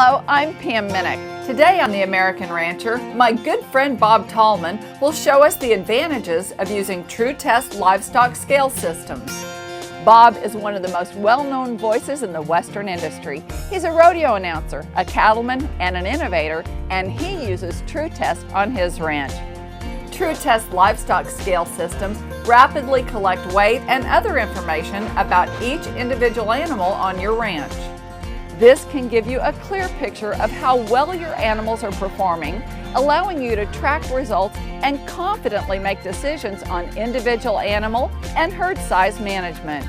Hello, I'm Pam Minnick. Today on The American Rancher, my good friend Bob Tallman will show us the advantages of using True Test livestock scale systems. Bob is one of the most well-known voices in the Western industry. He's a rodeo announcer, a cattleman, and an innovator, and he uses True Test on his ranch. True Test livestock scale systems rapidly collect weight and other information about each individual animal on your ranch. This can give you a clear picture of how well your animals are performing, allowing you to track results and confidently make decisions on individual animal and herd size management.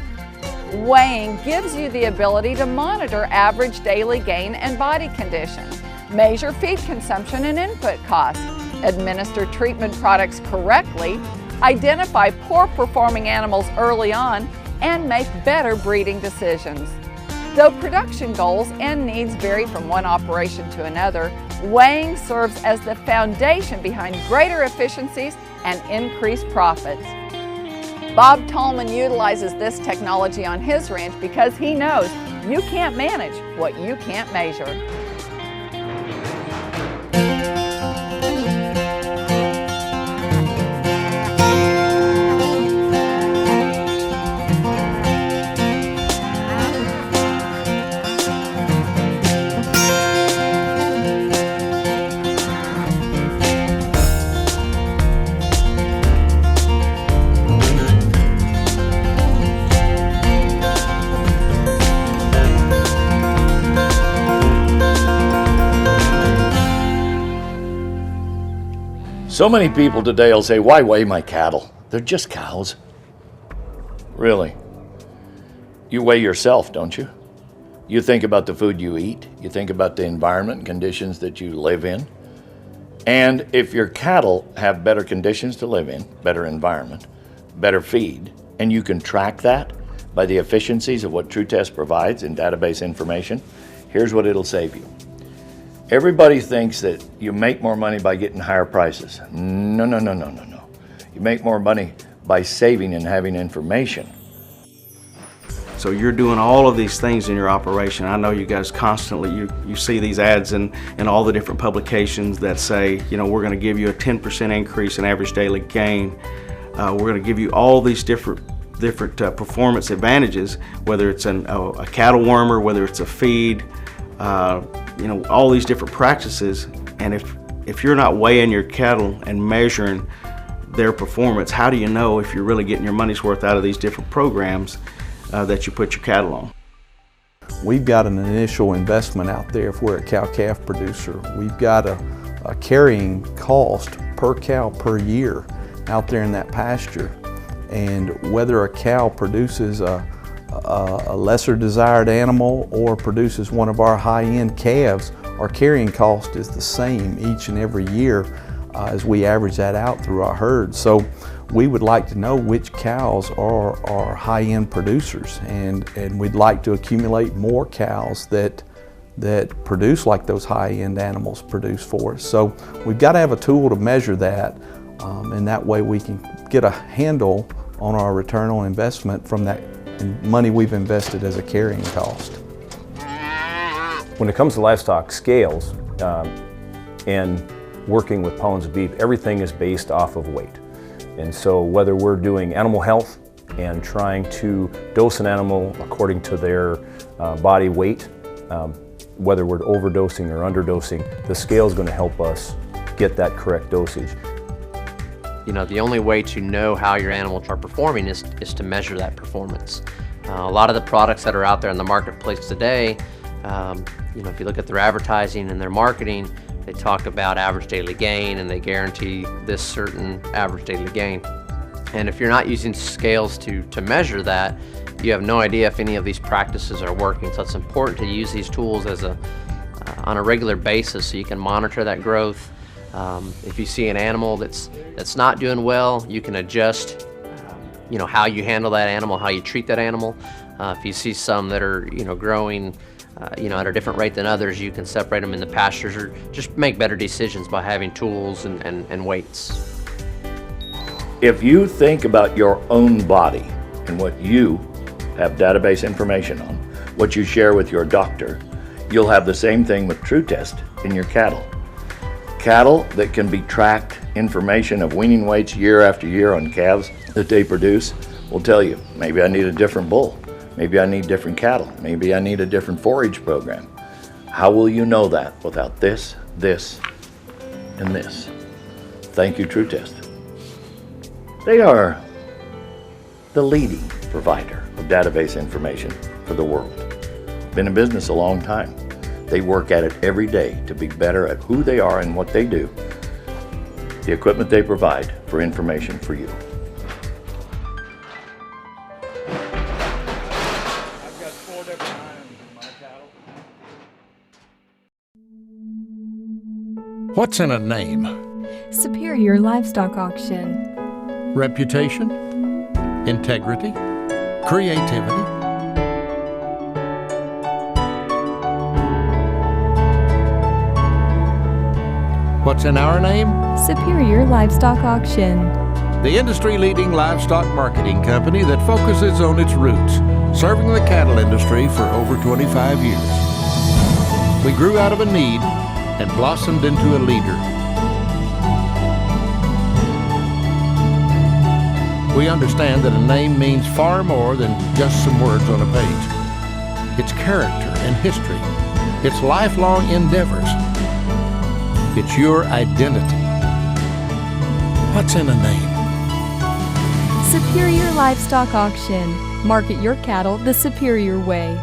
Weighing gives you the ability to monitor average daily gain and body condition, measure feed consumption and input costs, administer treatment products correctly, identify poor performing animals early on, and make better breeding decisions. Though production goals and needs vary from one operation to another, weighing serves as the foundation behind greater efficiencies and increased profits. Bob Tallman utilizes this technology on his ranch because he knows you can't manage what you can't measure. So many people today will say, why weigh my cattle? They're just cows. Really? You weigh yourself, don't you? You think about the food you eat. You think about the environment and conditions that you live in. And if your cattle have better conditions to live in, better environment, better feed, and you can track that by the efficiencies of what True Test provides in database information, here's what it'll save you. Everybody thinks that you make more money by getting higher prices. No. You make more money by saving and having information. So you're doing all of these things in your operation. I know you guys constantly, you see these ads in all the different publications that say, you know, we're going to give you a 10% increase in average daily gain. We're going to give you all these different performance advantages, whether it's a cattle wormer, whether it's a feed, you know, all these different practices. And if you're not weighing your cattle and measuring their performance, how do you know if you're really getting your money's worth out of these different programs that you put your cattle on? We've got an initial investment out there if we're a cow-calf producer. We've got a carrying cost per cow per year out there in that pasture. And whether a cow produces a lesser desired animal or produces one of our high-end calves, our carrying cost is the same each and every year as we average that out through our herd. So we would like to know which cows are high-end producers, and we'd like to accumulate more cows that produce like those high-end animals produce for us. So we've got to have a tool to measure that, and that way we can get a handle on our return on investment from that money we've invested as a carrying cost. When it comes to livestock scales and working with pounds of beef, everything is based off of weight. And so whether we're doing animal health and trying to dose an animal according to their body weight, whether we're overdosing or underdosing, the scale is going to help us get that correct dosage. You know, the only way to know how your animals are performing is to measure that performance. A lot of the products that are out there in the marketplace today, you know, if you look at their advertising and their marketing, they talk about average daily gain and they guarantee this certain average daily gain. And if you're not using scales to measure that, you have no idea if any of these practices are working. So it's important to use these tools as on a regular basis so you can monitor that growth. If you see an animal that's not doing well, you can adjust, you know, how you handle that animal, how you treat that animal. If you see some that are, you know, growing, you know, at a different rate than others, you can separate them in the pastures or just make better decisions by having tools and weights. If you think about your own body and what you have database information on, what you share with your doctor, You'll have the same thing with TrueTest in your cattle. Cattle that can be tracked information of weaning weights year after year on calves that they produce will tell you, maybe I need a different bull, maybe I need different cattle, maybe I need a different forage program. How will you know that without this, and this? Thank you, TrueTest. They are the leading provider of database information for the world. Been in business a long time. They work at it every day to be better at who they are and what they do. The equipment they provide for information for you. I've got 4 different irons in my cattle. What's in a name? Superior Livestock Auction. Reputation? Integrity? Creativity? What's in our name? Superior Livestock Auction. The industry-leading livestock marketing company that focuses on its roots, serving the cattle industry for over 25 years. We grew out of a need and blossomed into a leader. We understand that a name means far more than just some words on a page. It's character and history. It's lifelong endeavors. It's your identity. What's in a name? Superior Livestock Auction. Market your cattle the superior way.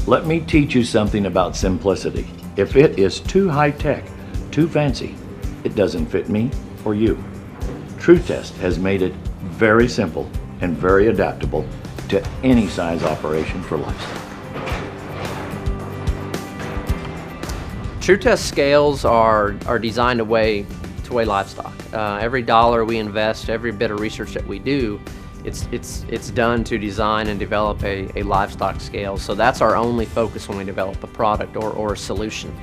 Let me teach you something about simplicity. If it is too high-tech, too fancy, it doesn't fit me or you. TrueTest has made it very simple and very adaptable to any size operation for livestock. TrueTest scales are designed to weigh livestock. Every dollar we invest, every bit of research that we do, it's done to design and develop a livestock scale. So that's our only focus when we develop a product or a solution.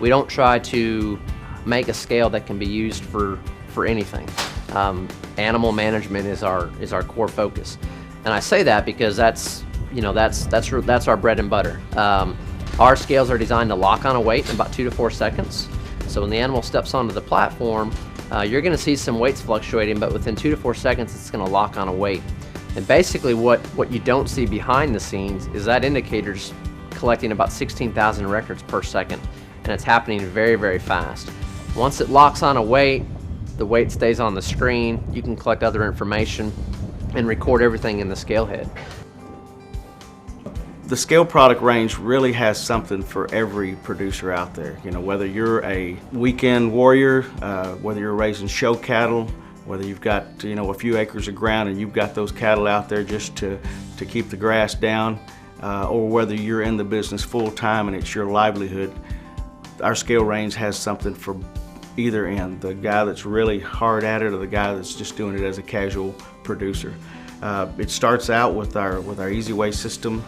We don't try to make a scale that can be used for anything. Animal management is our core focus, and I say that because that's our bread and butter. Our scales are designed to lock on a weight in about 2 to 4 seconds. So when the animal steps onto the platform, you're going to see some weights fluctuating, but within 2 to 4 seconds, it's going to lock on a weight. And basically, what you don't see behind the scenes is that indicator's collecting about 16,000 records per second, and it's happening very, very fast. Once it locks on a weight, the weight stays on the screen. You can collect other information and record everything in the scale head. The scale product range really has something for every producer out there. You know, whether you're a weekend warrior, whether you're raising show cattle, whether you've got a few acres of ground and you've got those cattle out there just to keep the grass down, or whether you're in the business full time and it's your livelihood, our scale range has something for either end. The guy that's really hard at it or the guy that's just doing it as a casual producer. It starts out with our Easy Weigh system.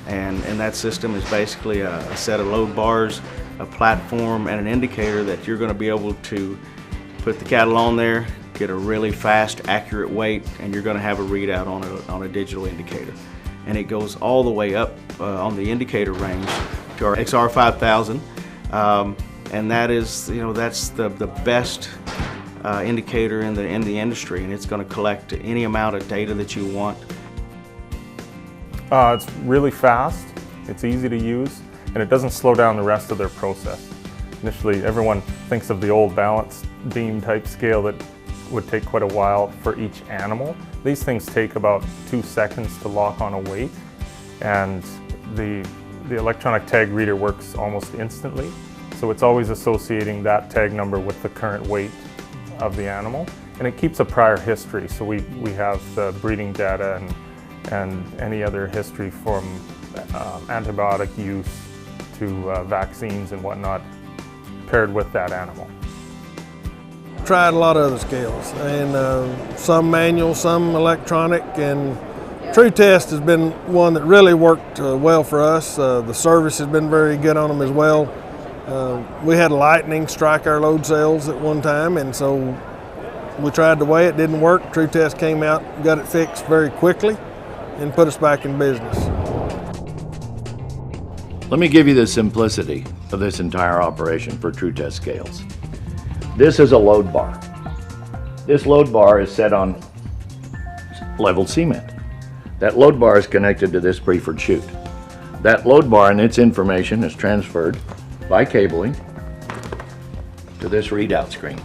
And that system is basically a set of load bars, a platform, and an indicator that you're going to be able to put the cattle on there, get a really fast, accurate weight, and you're going to have a readout on a digital indicator. And it goes all the way up on the indicator range to our XR 5000, and that is, that's the best indicator in the industry, and it's going to collect any amount of data that you want. It's really fast, it's easy to use, and it doesn't slow down the rest of their process. Initially, everyone thinks of the old balance beam type scale that would take quite a while for each animal. These things take about 2 seconds to lock on a weight, and the electronic tag reader works almost instantly. So it's always associating that tag number with the current weight of the animal, and it keeps a prior history. So we have the breeding data and any other history from antibiotic use to vaccines and whatnot paired with that animal. Tried a lot of other scales, and some manual, some electronic, and TrueTest has been one that really worked well for us. The service has been very good on them as well. We had lightning strike our load cells at one time, and so We tried to weigh it, didn't work. True Test came out, got it fixed very quickly, and put us back in business. Let me give you the simplicity of this entire operation for True Test scales. This is a load bar. This load bar is set on level cement. That load bar is connected to this preferred chute. That load bar and its information is transferred by cabling to this readout screen.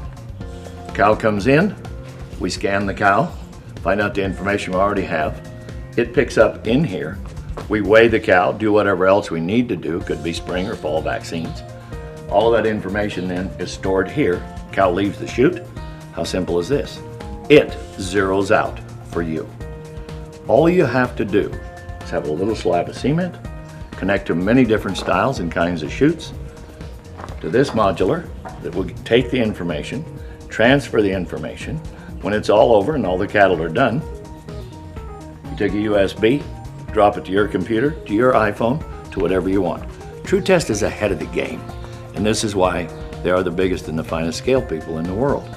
Cow comes in, we scan the cow, find out the information we already have. It picks up in here. We weigh the cow, do whatever else we need to do, could be spring or fall vaccines. All of that information then is stored here. Cow leaves the chute. How simple is this? It zeroes out for you. All you have to do is have a little slab of cement, connect to many different styles and kinds of chutes, to this modular that will take the information, transfer the information. When it's all over and all the cattle are done, you take a USB, drop it to your computer, to your iPhone, to whatever you want. True Test is ahead of the game, and this is why they are the biggest and the finest scale people in the world.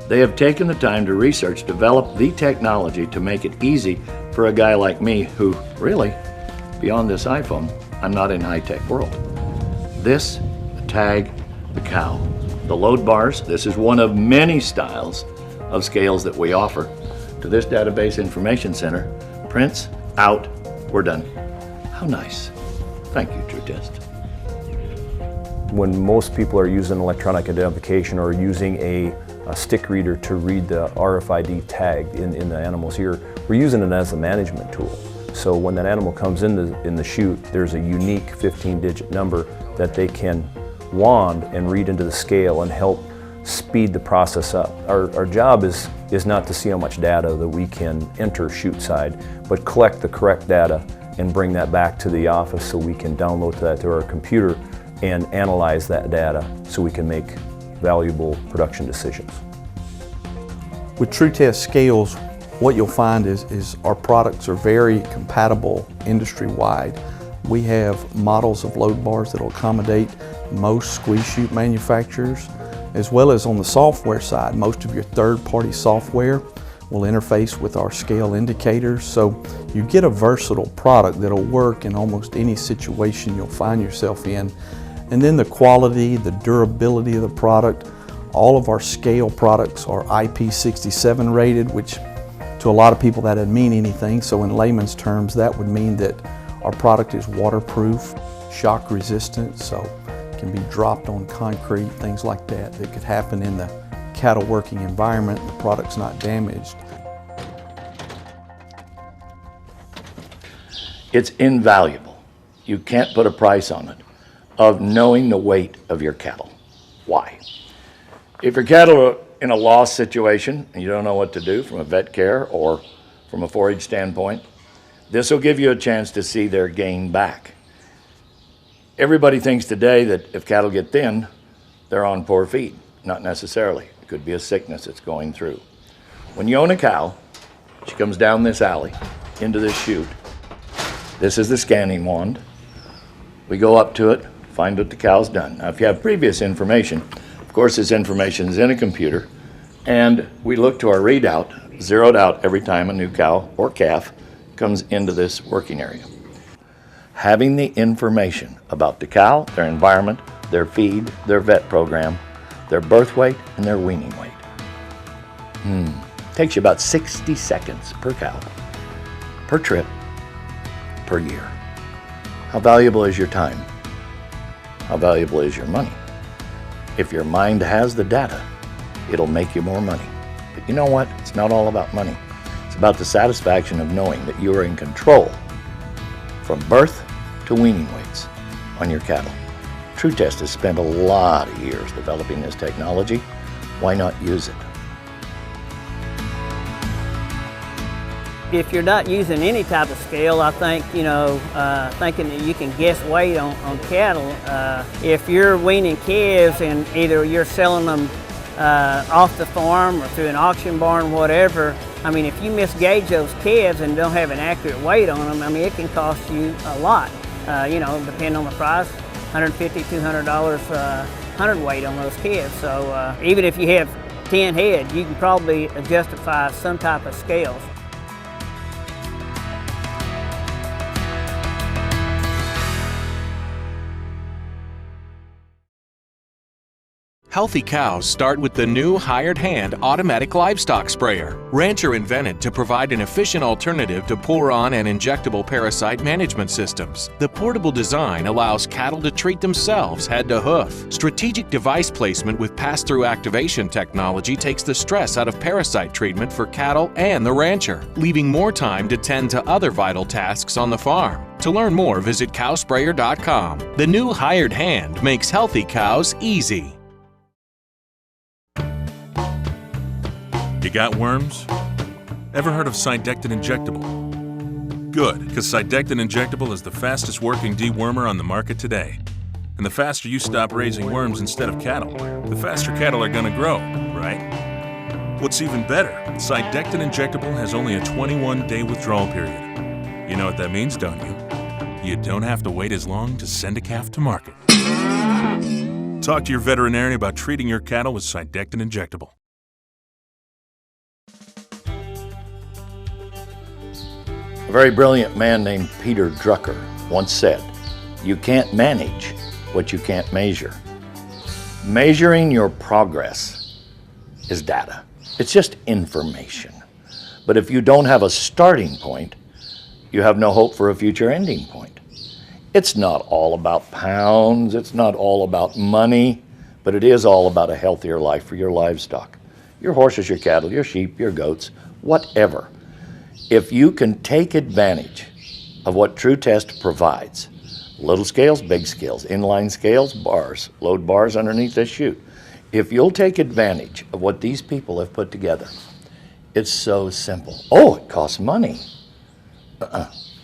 They have taken the time to research, develop the technology to make it easy for a guy like me who really, beyond this iPhone, I'm not in high-tech world. This, the tag, the cow, the load bars, this is one of many styles of scales that we offer to this database information center. Prints, out, we're done. How nice. Thank you, True Test. When most people are using electronic identification or using a stick reader to read the RFID tag in the animal's ear, we're using it as a management tool. So when that animal comes in the chute, there's a unique 15-digit number that they can wand and read into the scale and help speed the process up. Our job is not to see how much data that we can enter chute side, but collect the correct data and bring that back to the office so we can download that to our computer and analyze that data so we can make valuable production decisions. With True Test scales, what you'll find is our products are very compatible industry-wide. We have models of load bars that will accommodate most squeeze chute manufacturers, as well as on the software side. Most of your third-party software will interface with our scale indicators, so you get a versatile product that'll work in almost any situation you'll find yourself in. And then the quality, the durability of the product, all of our scale products are IP67 rated, which to a lot of people that doesn't mean anything. So in layman's terms, that would mean that our product is waterproof, shock resistant, so it can be dropped on concrete, things like that could happen in the cattle working environment. The product's not damaged. It's invaluable. You can't put a price on it, of knowing the weight of your cattle. Why? If your cattle are in a loss situation and you don't know what to do from a vet care or from a forage standpoint, this will give you a chance to see their gain back. Everybody thinks today that if cattle get thin, they're on poor feed. Not necessarily. It could be a sickness that's going through. When you own a cow, she comes down this alley into this chute. This is the scanning wand. We go up to it, find what the cow's done. Now, if you have previous information, of course, this information is in a computer, and we look to our readout, zeroed out every time a new cow or calf comes into this working area. Having the information about the cow, their environment, their feed, their vet program, their birth weight, and their weaning weight. Takes you about 60 seconds per cow, per trip, per year. How valuable is your time? How valuable is your money? If your mind has the data, it'll make you more money. But you know what? It's not all about money. It's about the satisfaction of knowing that you are in control from birth to weaning weights on your cattle. True Test has spent a lot of years developing this technology. Why not use it? If you're not using any type of scale, I think, thinking that you can guess weight on cattle, if you're weaning calves and either you're selling them off the farm or through an auction barn, whatever, I mean, if you misgauge those calves and don't have an accurate weight on them, I mean, it can cost you a lot, depending on the price, $150, $200 hundredweight on those calves. So even if you have 10 head, you can probably justify some type of scales. Healthy cows start with the new hired hand automatic livestock sprayer. Rancher invented to provide an efficient alternative to pour-on and injectable parasite management systems. The portable design allows cattle to treat themselves head to hoof. Strategic device placement with pass-through activation technology takes the stress out of parasite treatment for cattle and the rancher, leaving more time to tend to other vital tasks on the farm. To learn more, visit cowsprayer.com. The new hired hand makes healthy cows easy. You got worms? Ever heard of Cydectin Injectable? Good, because Cydectin Injectable is the fastest working dewormer on the market today. And the faster you stop raising worms instead of cattle, the faster cattle are gonna grow, right? What's even better, Cydectin Injectable has only a 21-day withdrawal period. You know what that means, don't you? You don't have to wait as long to send a calf to market. Talk to your veterinarian about treating your cattle with Cydectin Injectable. A very brilliant man named Peter Drucker once said, "You can't manage what you can't measure." Measuring your progress is data. It's just information. But if you don't have a starting point, you have no hope for a future ending point. It's not all about pounds, it's not all about money, but it is all about a healthier life for your livestock. Your horses, your cattle, your sheep, your goats, whatever. If you can take advantage of what TrueTest provides, little scales, big scales, inline scales, bars, load bars underneath this chute. If you'll take advantage of what these people have put together, it's so simple. Oh, it costs money.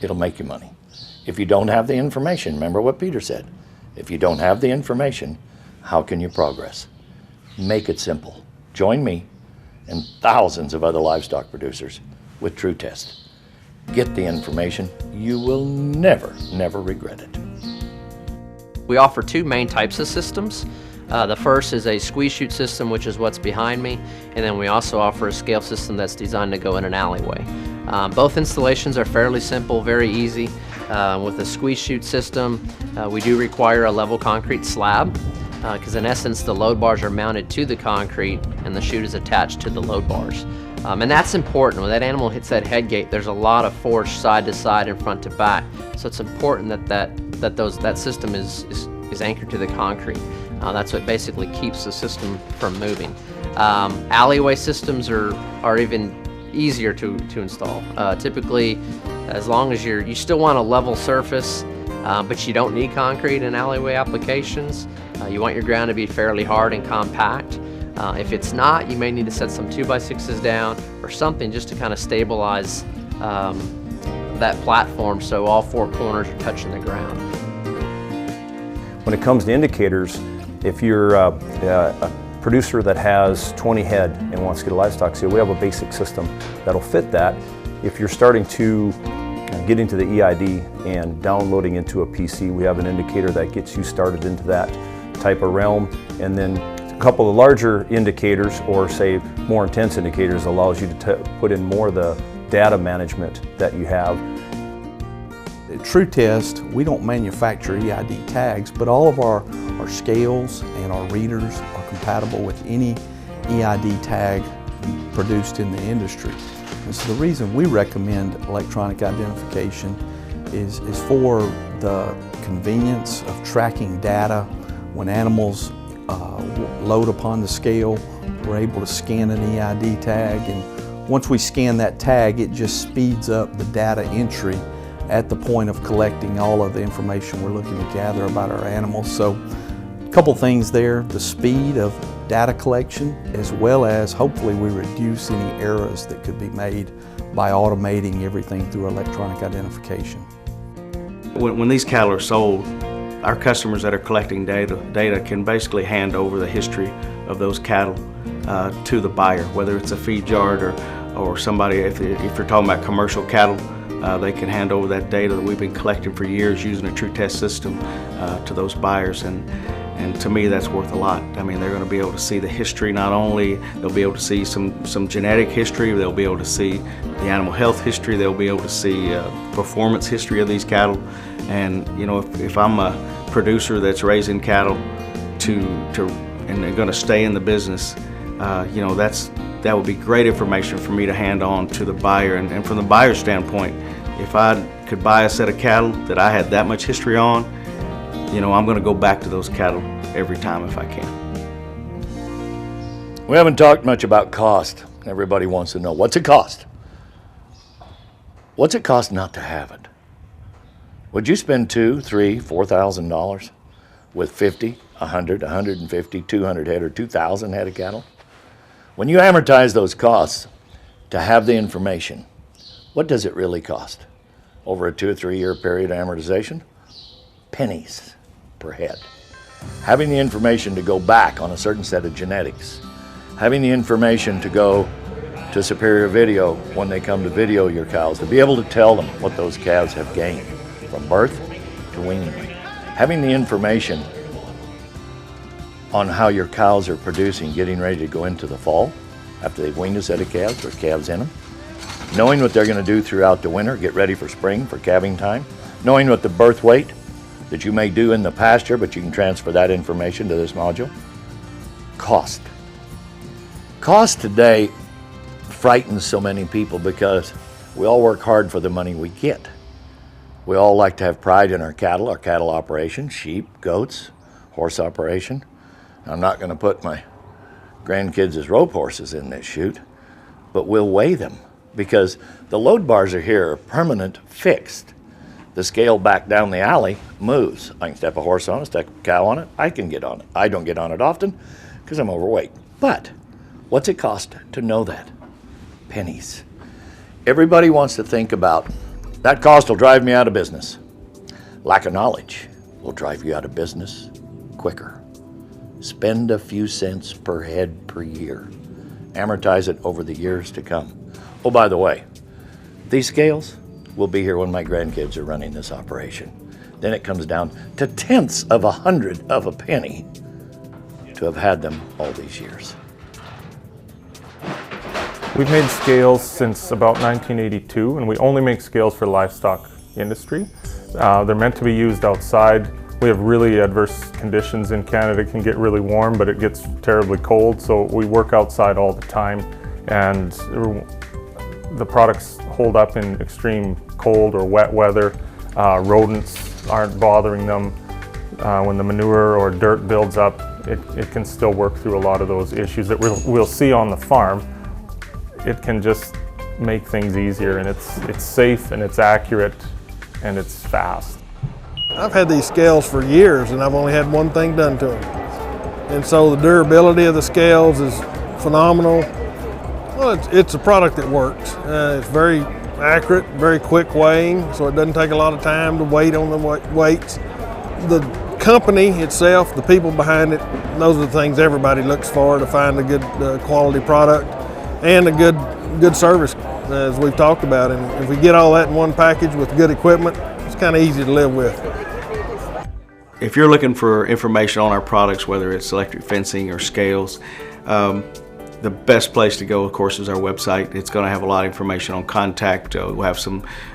It'll make you money. If you don't have the information, remember what Peter said, if you don't have the information, how can you progress? Make it simple. Join me and thousands of other livestock producers with TrueTest. Get the information. You will never, never regret it. We offer two main types of systems. The first is a squeeze chute system, which is what's behind me, and then we also offer a scale system that's designed to go in an alleyway. Both installations are fairly simple, very easy. With the squeeze chute system, we do require a level concrete slab, because in essence the load bars are mounted to the concrete and the chute is attached to the load bars. And that's important. When that animal hits that head gate, there's a lot of force side to side and front to back. So it's important that system is anchored to the concrete. That's what basically keeps the system from moving. Alleyway systems are even easier to install. Typically, as long as you still want a level surface, but you don't need concrete in alleyway applications. You want your ground to be fairly hard and compact. If it's not, you may need to set some 2x6s down or something just to kind of stabilize that platform so all four corners are touching the ground. When it comes to indicators, if you're a producer that has 20 head and wants to get a livestock scale, we have a basic system that'll fit that. If you're starting to get into the EID and downloading into a PC, we have an indicator that gets you started into that type of realm. And then a couple of larger indicators, or say more intense indicators, allows you to put in more of the data management that you have. At TrueTest, we don't manufacture EID tags, but all of our scales and our readers are compatible with any EID tag produced in the industry. And so the reason we recommend electronic identification is for the convenience of tracking data. When animals load upon the scale, we're able to scan an EID tag, and once we scan that tag, it just speeds up the data entry at the point of collecting all of the information we're looking to gather about our animals. So a couple things there, the speed of data collection, as well as hopefully we reduce any errors that could be made by automating everything through electronic identification. When these cattle are sold, our customers that are collecting data can basically hand over the history of those cattle to the buyer, whether it's a feed yard or somebody, if you're talking about commercial cattle, they can hand over that data that we've been collecting for years using a TrueTest system to those buyers. And And to me, that's worth a lot. I mean, they're going to be able to see the history. Not only they'll be able to see some genetic history, they'll be able to see the animal health history, they'll be able to see performance history of these cattle. And you know, if I'm a producer that's raising cattle and they're going to stay in the business, you know, that would be great information for me to hand on to the buyer. And from the buyer's standpoint, if I could buy a set of cattle that I had that much history on, you know, I'm going to go back to those cattle every time if I can. We haven't talked much about cost. Everybody wants to know, what's it cost? What's it cost not to have it? Would you spend $2,000, $3,000, $4,000 with 50, 100, 150, 200 head or 2,000 head of cattle? When you amortize those costs to have the information, what does it really cost? Over a 2 or 3 year period of amortization? Pennies per head. Having the information to go back on a certain set of genetics, having the information to go to Superior Video when they come to video your cows, to be able to tell them what those calves have gained from birth to weaning. Having the information on how your cows are producing, getting ready to go into the fall after they've weaned a set of calves or calves in them, knowing what they're going to do throughout the winter, get ready for spring, for calving time, knowing what the birth weight that you may do in the pasture, but you can transfer that information to this module. Cost. Cost today frightens so many people because we all work hard for the money we get. We all like to have pride in our cattle operation, sheep, goats, horse operation. I'm not going to put my grandkids as rope horses in this chute, but we'll weigh them because the load bars are here, permanent, fixed. The scale back down the alley moves. I can step a horse on it, step a cow on it, I can get on it. I don't get on it often because I'm overweight. But what's it cost to know that? Pennies. Everybody wants to think about, that cost will drive me out of business. Lack of knowledge will drive you out of business quicker. Spend a few cents per head per year. Amortize it over the years to come. Oh, by the way, these scales will be here when my grandkids are running this operation. Then it comes down to tenths of a hundred of a penny to have had them all these years. We've made scales since about 1982, and we only make scales for livestock industry. They're meant to be used outside. We have really adverse conditions in Canada. It can get really warm, but it gets terribly cold, so we work outside all the time, and the products hold up in extreme cold or wet weather. Rodents aren't bothering them. When the manure or dirt builds up, it can still work through a lot of those issues that we'll see on the farm. It can just make things easier, and it's safe and it's accurate and it's fast. I've had these scales for years and I've only had one thing done to them. And so the durability of the scales is phenomenal. Well, it's a product that works. It's very accurate, very quick weighing, so it doesn't take a lot of time to wait on the weights. The company itself, the people behind it, those are the things everybody looks for to find a good quality product and a good service, as we've talked about. And if we get all that in one package with good equipment, it's kind of easy to live with. If you're looking for information on our products, whether it's electric fencing or scales, the best place to go, of course, is our website. It's going to have a lot of information on contact. We'll have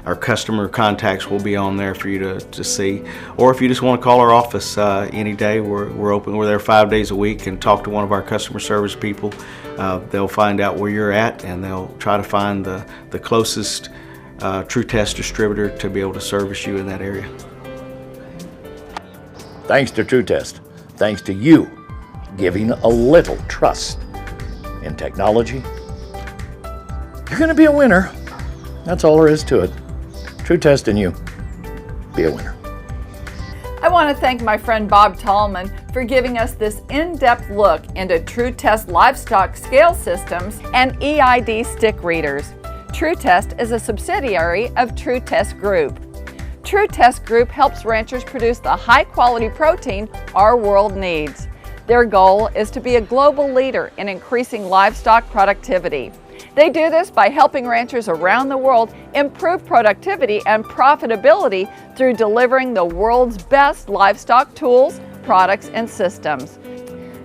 our customer contacts will be on there for you to see. Or if you just want to call our office any day, we're open. We're there 5 days a week, and talk to one of our customer service people. They'll find out where you're at, and they'll try to find the closest True Test distributor to be able to service you in that area. Thanks to True Test, thanks to you giving a little trust in technology, you're going to be a winner. That's all there is to it. True Test and you, be a winner. I want to thank my friend Bob Tallman for giving us this in-depth look into True Test livestock scale systems and EID stick readers. True Test is a subsidiary of True Test Group. True Test Group helps ranchers produce the high-quality protein our world needs. Their goal is to be a global leader in increasing livestock productivity. They do this by helping ranchers around the world improve productivity and profitability through delivering the world's best livestock tools, products and systems.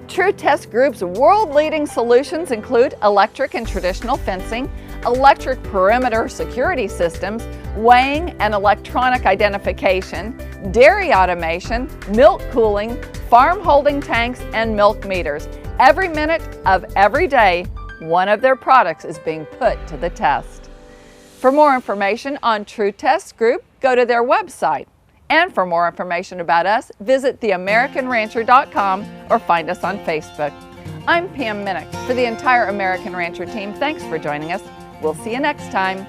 True Test Group's world-leading solutions include electric and traditional fencing, electric perimeter security systems, weighing and electronic identification, dairy automation, milk cooling, farm holding tanks, and milk meters. Every minute of every day, one of their products is being put to the test. For more information on True Test Group, go to their website. And for more information about us, visit theamericanrancher.com or find us on Facebook. I'm Pam Minnick. For the entire American Rancher team, thanks for joining us. We'll see you next time.